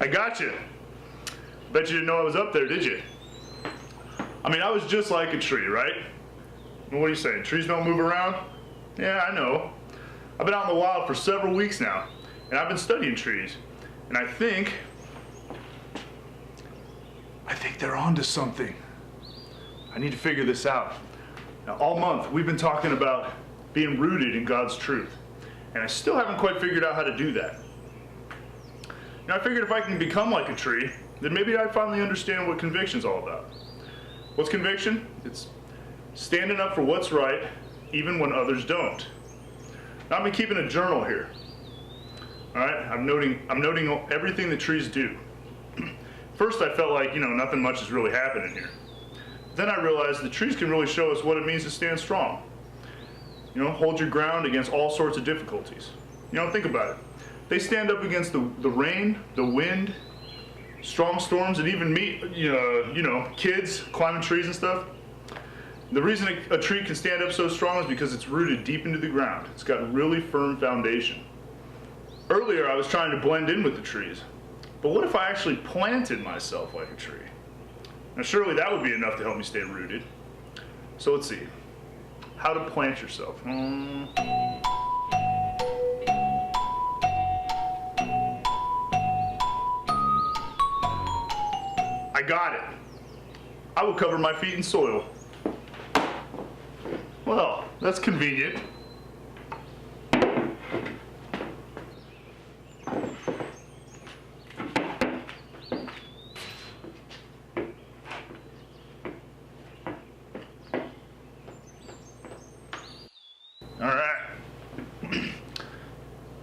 I got you. Bet you didn't know I was up there, did you? I mean, I was just like a tree, right? What are you saying? Trees don't move around? Yeah, I know. I've been out in the wild for several weeks now, and I've been studying trees. And I think they're onto something. I need to figure this out. Now, all month, we've been talking about being rooted in God's truth. And I still haven't quite figured out how to do that. Now, I figured if I can become like a tree, then maybe I finally understand what conviction's all about. What's conviction? It's standing up for what's right, even when others don't. Now, I've been keeping a journal here. All right, I'm noting everything that trees do. First, I felt like, nothing much is really happening here. Then I realized the trees can really show us what it means to stand strong. Hold your ground against all sorts of difficulties. Think about it. They stand up against the rain, the wind, strong storms, and even kids climbing trees and stuff. The reason a tree can stand up so strong is because it's rooted deep into the ground. It's got a really firm foundation. Earlier, I was trying to blend in with the trees. But what if I actually planted myself like a tree? Now, surely that would be enough to help me stay rooted. So let's see. How to plant yourself. I got it. I will cover my feet in soil. Well, that's convenient.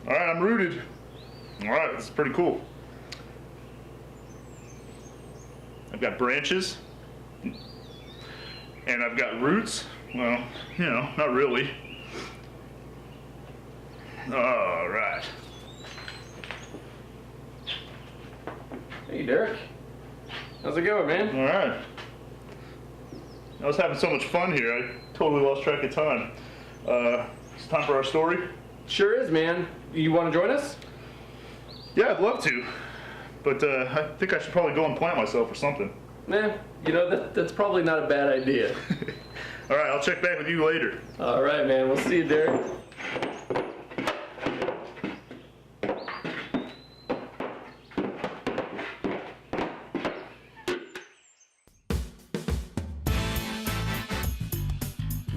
All right, I'm rooted. All right, this is pretty cool. I've got branches, and I've got roots. Well, not really. All right. Hey, Derek. How's it going, man? All right. I was having so much fun here, I totally lost track of time. It's time for our story? Sure is, man. You want to join us? Yeah, I'd love to. But I think I should probably go and plant myself or something. That's probably not a bad idea. All right, I'll check back with you later. All right, man. We'll see you, Derek.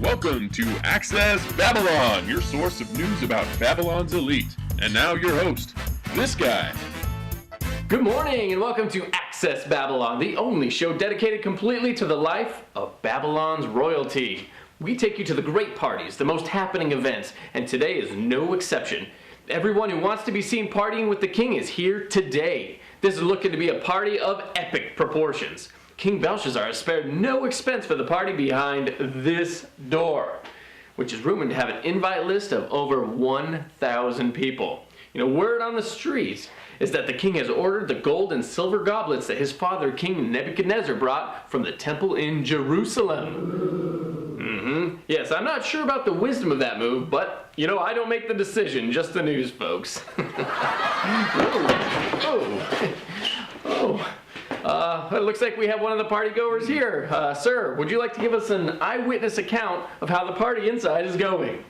Welcome to Access Babylon, your source of news about Babylon's elite. And now your host, this guy. Good morning and welcome to Access Babylon, the only show dedicated completely to the life of Babylon's royalty. We take you to the great parties, the most happening events, and today is no exception. Everyone who wants to be seen partying with the king is here today. This is looking to be a party of epic proportions. King Belshazzar has spared no expense for the party behind this door, which is rumored to have an invite list of over 1,000 people. Word on the streets is that the king has ordered the gold and silver goblets that his father, King Nebuchadnezzar, brought from the temple in Jerusalem. Yes, I'm not sure about the wisdom of that move, but, I don't make the decision, just the news folks. It looks like we have one of the partygoers here. Sir, would you like to give us an eyewitness account of how the party inside is going?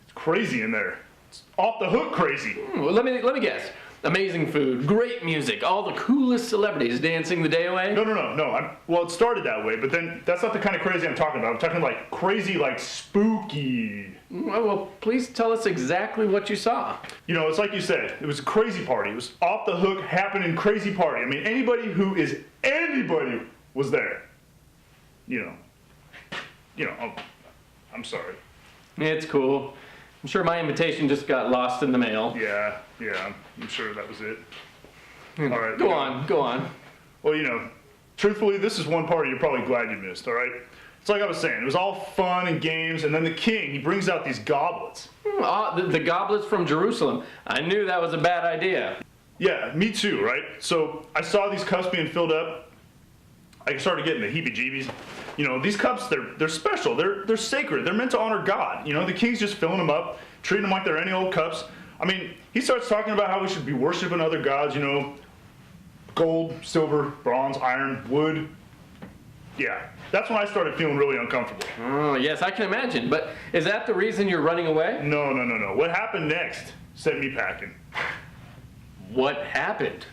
It's crazy in there. It's off the hook crazy. Well, let me guess. Amazing food, great music, all the coolest celebrities dancing the day away? No. Well, it started that way, but then that's not the kind of crazy I'm talking about. I'm talking like crazy, like spooky. Well, please tell us exactly what you saw. It's like you said, it was a crazy party. It was off the hook, happening crazy party. I mean, anybody was there. I'm sorry. It's cool. I'm sure my invitation just got lost in the mail. Yeah, I'm sure that was it. All right. Go on. Well, truthfully, this is one party you're probably glad you missed, all right? It's like I was saying, it was all fun and games, and then the king, he brings out these goblets. The goblets from Jerusalem. I knew that was a bad idea. Yeah, me too, right? So I saw these cups being filled up. I started getting the heebie-jeebies. These cups, they're special. They're sacred. They're meant to honor God. The king's just filling them up, treating them like they're any old cups. I mean, he starts talking about how we should be worshiping other gods, gold, silver, bronze, iron, wood. Yeah, that's when I started feeling really uncomfortable. Oh, yes, I can imagine. But is that the reason you're running away? No. What happened next sent me packing. What happened?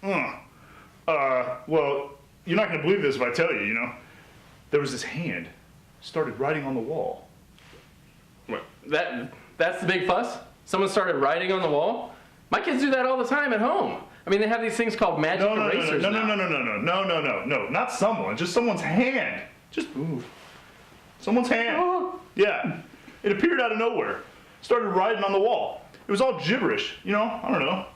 Well, you're not gonna believe this if I tell you, There was this hand started writing on the wall. What, that's the big fuss? Someone started writing on the wall? My kids do that all the time at home. I mean, they have these things called magic erasers now. No, not someone, just someone's hand. Just move. Someone's hand. Yeah, it appeared out of nowhere. Started writing on the wall. It was all gibberish, I don't know.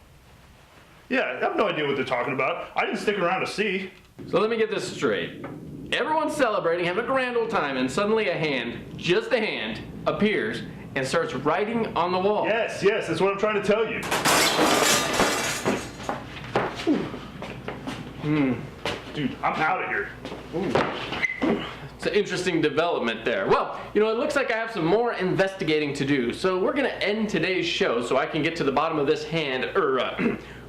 Yeah, I have no idea what they're talking about. I didn't stick around to see. So let me get this straight. Everyone's celebrating, having a grand old time, and suddenly a hand, just a hand, appears and starts writing on the wall. Yes, that's what I'm trying to tell you. Dude, I'm out of here. It's an interesting development there. Well, it looks like I have some more investigating to do, so we're going to end today's show so I can get to the bottom of this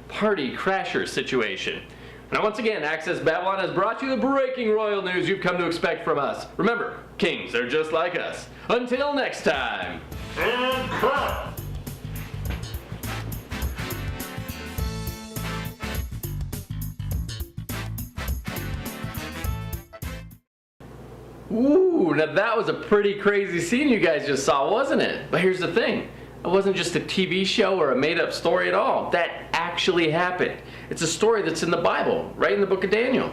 party crasher situation. Now, once again, Access Babylon has brought you the breaking royal news you've come to expect from us. Remember, kings are just like us. Until next time. And cut! Ooh, now that was a pretty crazy scene you guys just saw, wasn't it? But here's the thing. It wasn't just a TV show or a made-up story at all. That actually happened. It's a story that's in the Bible, right in the book of Daniel.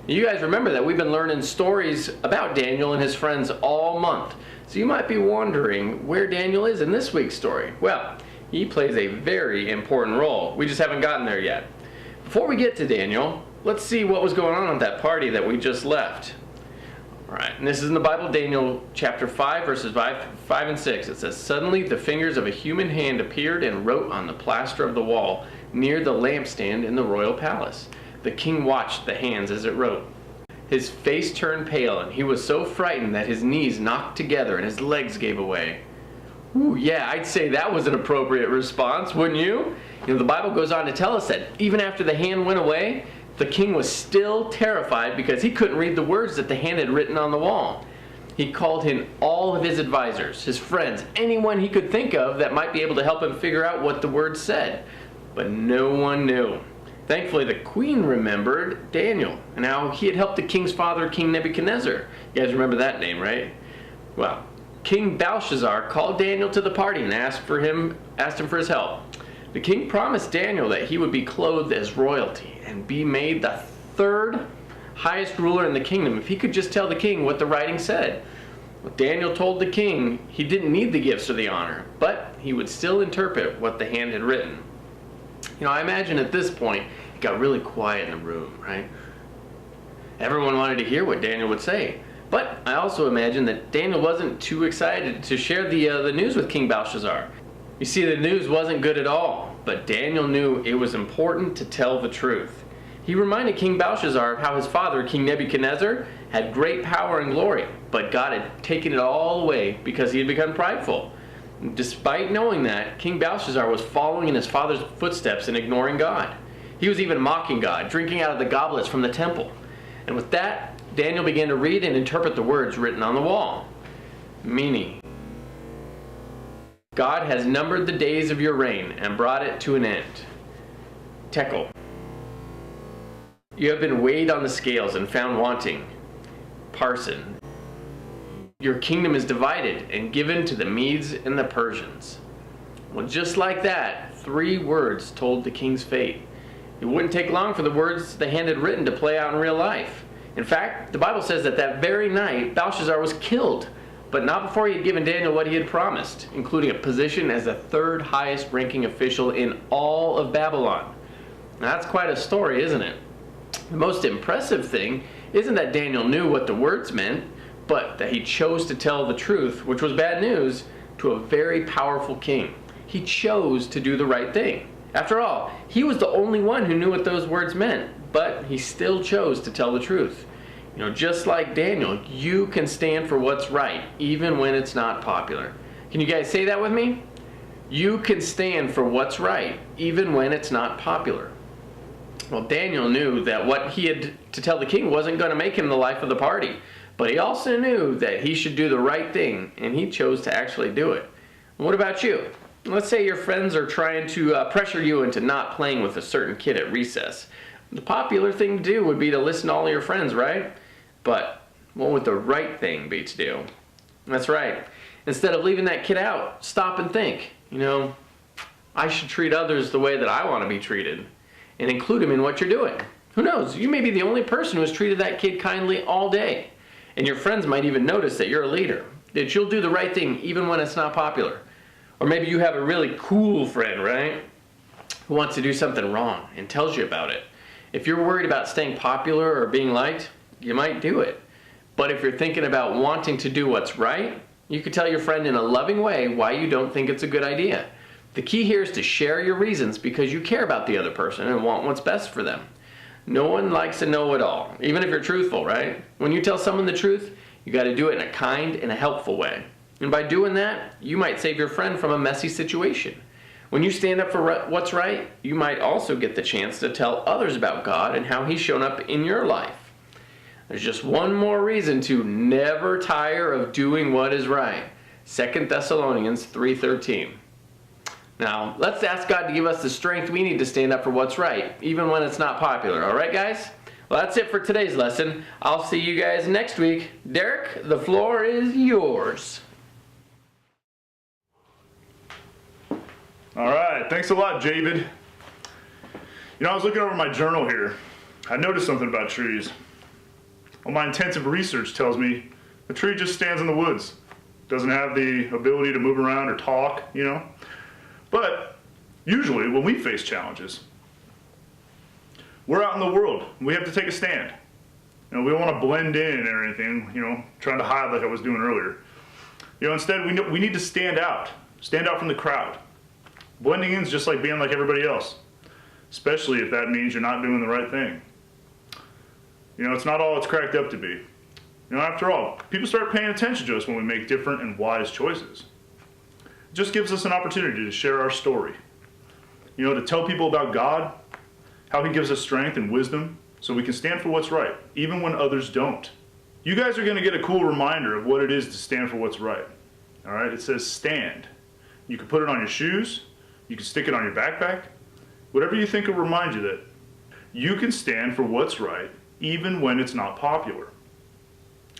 You guys remember that we've been learning stories about Daniel and his friends all month. So you might be wondering where Daniel is in this week's story. Well, he plays a very important role. We just haven't gotten there yet. Before we get to Daniel, let's see what was going on at that party that we just left. All right, and this is in the Bible, Daniel chapter 5, verses 5 and 6. It says, "Suddenly the fingers of a human hand appeared and wrote on the plaster of the wall near the lampstand in the royal palace. The king watched the hands as it wrote. His face turned pale, and he was so frightened that his knees knocked together and his legs gave away." Ooh, yeah, I'd say that was an appropriate response, wouldn't you? The Bible goes on to tell us that even after the hand went away, the king was still terrified because he couldn't read the words that the hand had written on the wall. He called in all of his advisors, his friends, anyone he could think of that might be able to help him figure out what the words said. But no one knew. Thankfully, the queen remembered Daniel, and how he had helped the king's father, King Nebuchadnezzar. You guys remember that name, right? Well, King Belshazzar called Daniel to the party and asked him for his help. The king promised Daniel that he would be clothed as royalty and be made the third highest ruler in the kingdom if he could just tell the king what the writing said. Well, Daniel told the king he didn't need the gifts or the honor, but he would still interpret what the hand had written. I imagine at this point it got really quiet in the room, right? Everyone wanted to hear what Daniel would say. But I also imagine that Daniel wasn't too excited to share the news with King Belshazzar. You see, the news wasn't good at all, but Daniel knew it was important to tell the truth. He reminded King Belshazzar of how his father, King Nebuchadnezzar, had great power and glory, but God had taken it all away because he had become prideful. Despite knowing that, King Belshazzar was following in his father's footsteps and ignoring God. He was even mocking God, drinking out of the goblets from the temple. And with that, Daniel began to read and interpret the words written on the wall. Meaning, God has numbered the days of your reign and brought it to an end. Tekel. You have been weighed on the scales and found wanting. Parson. Your kingdom is divided and given to the Medes and the Persians. Well, just like that, 3 words told the king's fate. It wouldn't take long for the words the hand had written to play out in real life. In fact, the Bible says that very night, Belshazzar was killed, but not before he had given Daniel what he had promised, including a position as the 3rd highest ranking official in all of Babylon. Now, that's quite a story, isn't it? The most impressive thing isn't that Daniel knew what the words meant, but that he chose to tell the truth, which was bad news, to a very powerful king. He chose to do the right thing. After all, he was the only one who knew what those words meant, but he still chose to tell the truth. Just like Daniel, you can stand for what's right, even when it's not popular. Can you guys say that with me? You can stand for what's right, even when it's not popular. Well, Daniel knew that what he had to tell the king wasn't going to make him the life of the party, but he also knew that he should do the right thing, and he chose to actually do it. What about you? Let's say your friends are trying to pressure you into not playing with a certain kid at recess. The popular thing to do would be to listen to all your friends, right? But what would the right thing be to do? That's right. Instead of leaving that kid out, stop and think. I should treat others the way that I want to be treated, and include them in what you're doing. Who knows? You may be the only person who has treated that kid kindly all day, and your friends might even notice that you're a leader, that you'll do the right thing even when it's not popular. Or maybe you have a really cool friend, right, who wants to do something wrong and tells you about it. If you're worried about staying popular or being liked, you might do it. But if you're thinking about wanting to do what's right, you could tell your friend in a loving way why you don't think it's a good idea. The key here is to share your reasons because you care about the other person and want what's best for them. No one likes a know-it-all, even if you're truthful, right? When you tell someone the truth, you got to do it in a kind and a helpful way. And by doing that, you might save your friend from a messy situation. When you stand up for what's right, you might also get the chance to tell others about God and how He's shown up in your life. There's just one more reason to never tire of doing what is right. 2 Thessalonians 3:13. Now, let's ask God to give us the strength we need to stand up for what's right, even when it's not popular. All right, guys? Well, that's it for today's lesson. I'll see you guys next week. Derek, the floor is yours. All right, thanks a lot, David. I was looking over my journal here. I noticed something about trees. Well, my intensive research tells me a tree just stands in the woods. Doesn't have the ability to move around or talk, But usually when we face challenges, we're out in the world. We have to take a stand. We don't want to blend in or anything, trying to hide like I was doing earlier. Instead, we need to stand out from the crowd. Blending in is just like being like everybody else, especially if that means you're not doing the right thing. It's not all it's cracked up to be. After all, people start paying attention to us when we make different and wise choices. It just gives us an opportunity to share our story. To tell people about God, how He gives us strength and wisdom so we can stand for what's right, even when others don't. You guys are going to get a cool reminder of what it is to stand for what's right. All right, it says stand. You can put it on your shoes, you can stick it on your backpack, whatever you think will remind you that you can stand for what's right, even when it's not popular.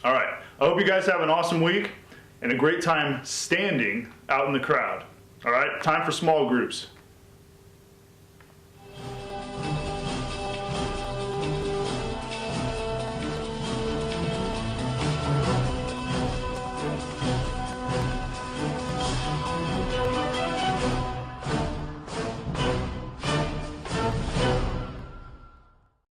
All right, I hope you guys have an awesome week and a great time standing out in the crowd. All right, time for small groups.